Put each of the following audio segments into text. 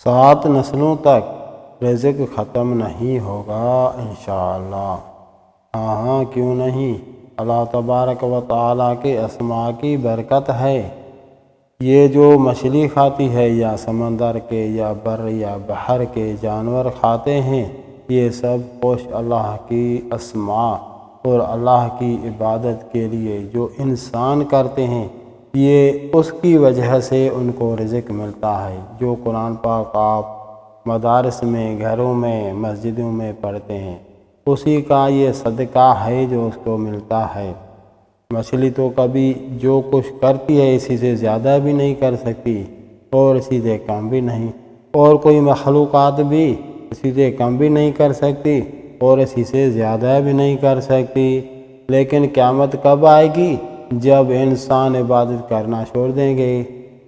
7 نسلوں تک رزق ختم نہیں ہوگا انشاءاللہ۔ ہاں کیوں نہیں، اللہ تبارک و تعالیٰ کے اسماء کی برکت ہے۔ یہ جو مچھلی کھاتی ہے یا سمندر کے یا بر یا بحر کے جانور کھاتے ہیں، یہ سب کچھ اللہ کی اسماء اور اللہ کی عبادت کے لیے جو انسان کرتے ہیں، یہ اس کی وجہ سے ان کو رزق ملتا ہے۔ جو قرآن پاک آپ مدارس میں، گھروں میں، مسجدوں میں پڑھتے ہیں، اسی کا یہ صدقہ ہے جو اس کو ملتا ہے۔ مچھلی تو کبھی جو کچھ کرتی ہے اسی سے زیادہ بھی نہیں کر سکتی اور اسی سے کم بھی نہیں، اور کوئی مخلوقات بھی اسی سے کم بھی نہیں کر سکتی اور اسی سے زیادہ بھی نہیں کر سکتی۔ لیکن قیامت کب آئے گی؟ جب انسان عبادت کرنا چھوڑ دیں گے۔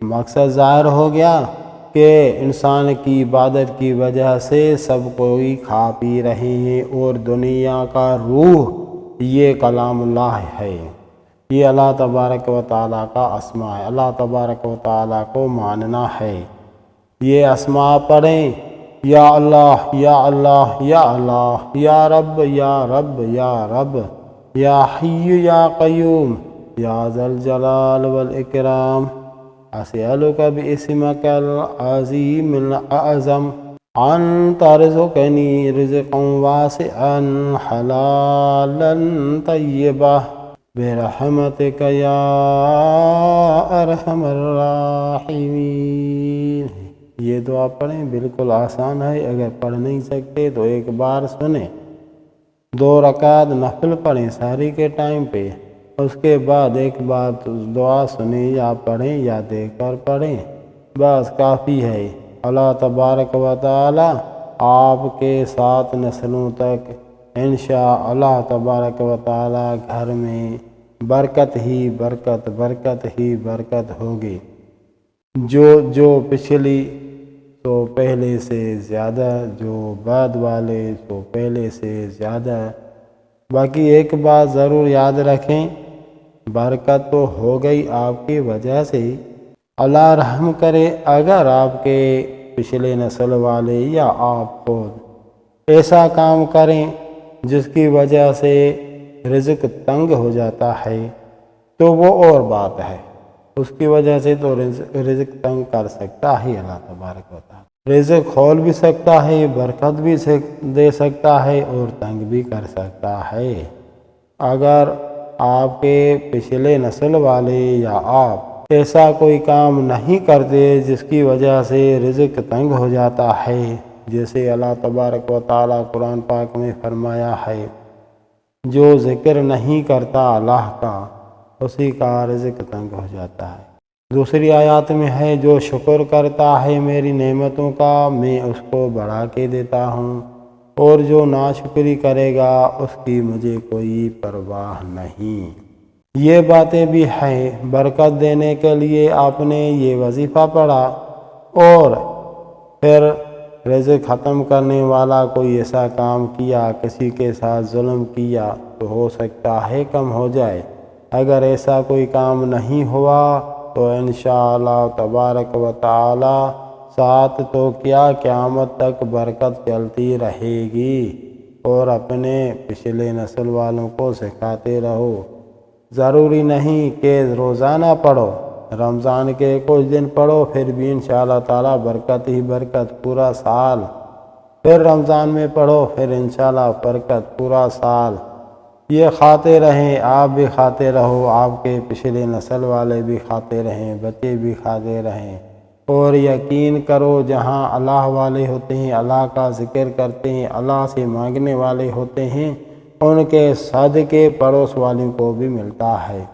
مقصد ظاہر ہو گیا کہ انسان کی عبادت کی وجہ سے سب کوئی کھا پی رہے ہیں، اور دنیا کا روح یہ کلام اللہ ہے، یہ اللہ تبارک و تعالیٰ کا اسماء ہے۔ اللہ تبارک و تعالیٰ کو ماننا ہے۔ یہ اسماء پڑھیں، یا اللہ یا اللہ یا اللہ، یا رب یا رب یا رب، یا حی یا قیوم، یا ذا الجلال والاکرام، اسألک باسمک العظیم الاعظم ان ترزقنی رزقا واسعا حلالا طیبا برحمتک یا ارحم الراحمین۔ یہ دعا پڑھیں، بالکل آسان ہے۔ اگر پڑھ نہیں سکتے تو ایک بار سنیں، 2 رکعت نفل پڑھیں سحری کے ٹائم پہ، اس کے بعد ایک بار دعا سنیں یا پڑھیں یا دیکھ کر پڑھیں، بس کافی ہے۔ اللہ تبارک و تعالی آپ کے 7 نسلوں تک انشاءاللہ تبارک و تعالی گھر میں برکت ہی برکت، برکت ہی برکت ہوگی۔ جو پچھلی تو پہلے سے زیادہ، جو بعد والے تو پہلے سے زیادہ۔ باقی ایک بات ضرور یاد رکھیں، برکت تو ہو گئی آپ کی وجہ سے، اللہ رحم کرے اگر آپ کے پچھلے نسل والے یا آپ خود ایسا کام کریں جس کی وجہ سے رزق تنگ ہو جاتا ہے تو وہ اور بات ہے۔ اس کی وجہ سے تو رزق تنگ کر سکتا ہے اللہ تبارک و تعالی، رزق کھول بھی سکتا ہے، برکت بھی دے سکتا ہے اور تنگ بھی کر سکتا ہے۔ اگر آپ کے پچھلے نسل والے یا آپ ایسا کوئی کام نہیں کرتے جس کی وجہ سے رزق تنگ ہو جاتا ہے، جیسے اللہ تبارک و تعالی قرآن پاک میں فرمایا ہے، جو ذکر نہیں کرتا اللہ کا اسی کا رزق تنگ ہو جاتا ہے۔ دوسری آیات میں ہے، جو شکر کرتا ہے میری نعمتوں کا میں اس کو بڑھا کے دیتا ہوں، اور جو ناشکری کرے گا اس کی مجھے کوئی پرواہ نہیں۔ یہ باتیں بھی ہیں۔ برکت دینے کے لیے آپ نے یہ وظیفہ پڑھا، اور پھر رزق ختم کرنے والا کوئی ایسا کام کیا، کسی کے ساتھ ظلم کیا تو ہو سکتا ہے کم ہو جائے۔ اگر ایسا کوئی کام نہیں ہوا تو انشاءاللہ تبارک و تعالی 7 تو کیا قیامت تک برکت چلتی رہے گی، اور اپنے پچھلے نسل والوں کو سکھاتے رہو۔ ضروری نہیں کہ روزانہ پڑھو، رمضان کے کچھ دن پڑھو، پھر بھی انشاءاللہ تعالی برکت ہی برکت پورا سال۔ پھر رمضان میں پڑھو، پھر انشاءاللہ برکت پورا سال۔ یہ کھاتے رہیں، آپ بھی کھاتے رہو، آپ کے پچھلے نسل والے بھی کھاتے رہیں، بچے بھی کھاتے رہیں، اور یقین کرو جہاں اللہ والے ہوتے ہیں، اللہ کا ذکر کرتے ہیں، اللہ سے مانگنے والے ہوتے ہیں، ان کے صدقے پڑوس والوں کو بھی ملتا ہے۔